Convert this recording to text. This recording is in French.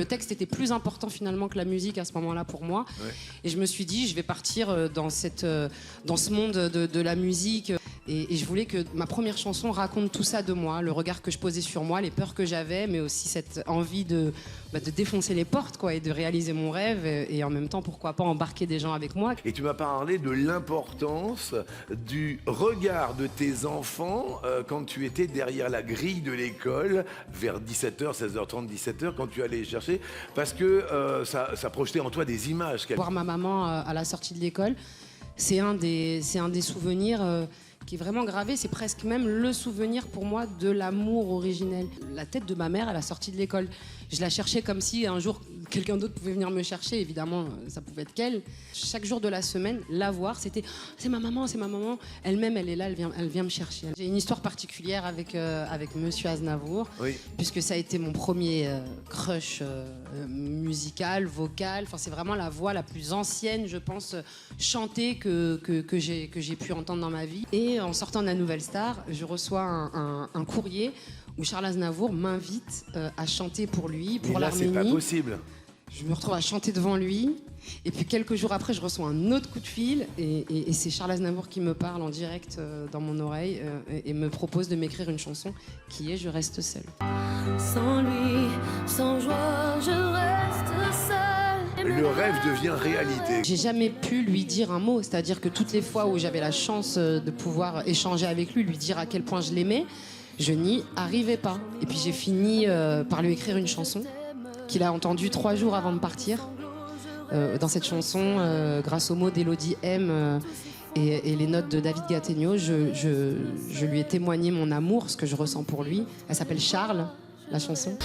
texte était plus important finalement que la musique à ce moment-là pour moi. Ouais. Et je me suis dit, je vais partir dans ce monde de la musique. Et je voulais que ma première chanson raconte tout ça de moi, le regard que je posais sur moi, les peurs que j'avais, mais aussi cette envie de défoncer les portes, quoi, et de réaliser mon rêve, et en même temps, pourquoi pas embarquer des gens avec moi. Et tu m'as parlé de l'importance du regard de tes enfants quand tu étais derrière la grille de l'école, vers 17h, 16h30, 17h, quand tu allais les chercher, parce que ça projetait en toi des images. Voir ma maman à la sortie de l'école, c'est un des souvenirs qui est vraiment gravé, c'est presque même le souvenir pour moi de l'amour originel. La tête de ma mère à la sortie de l'école. Je la cherchais comme si un jour quelqu'un d'autre pouvait venir me chercher, évidemment ça pouvait être qu'elle. Chaque jour de la semaine, la voir, c'était « c'est ma maman, c'est ma maman ». Elle-même, elle est là, elle vient me chercher. J'ai une histoire particulière avec Monsieur Aznavour, oui. Puisque ça a été mon premier crush musical, vocal. Enfin, c'est vraiment la voix la plus ancienne, je pense, chantée que j'ai pu entendre dans ma vie. Et en sortant de la Nouvelle Star, je reçois un courrier où Charles Aznavour m'invite à chanter pour lui, pour l'Arménie. C'est pas possible. Je me retrouve à chanter devant lui. Et puis quelques jours après, je reçois un autre coup de fil. Et c'est Charles Aznavour qui me parle en direct dans mon oreille et me propose de m'écrire une chanson qui est « Je reste seule ». Sans lui, sans joie, je reste seule. Le rêve devient réalité. J'ai jamais pu lui dire un mot. C'est-à-dire que toutes les fois où j'avais la chance de pouvoir échanger avec lui dire à quel point je l'aimais, je n'y arrivais pas. Et puis j'ai fini par lui écrire une chanson qu'il a entendue 3 jours avant de partir. Dans cette chanson, grâce aux mots d'Élodie M et les notes de David Gattegno, je lui ai témoigné mon amour, ce que je ressens pour lui. Elle s'appelle Charles, la chanson.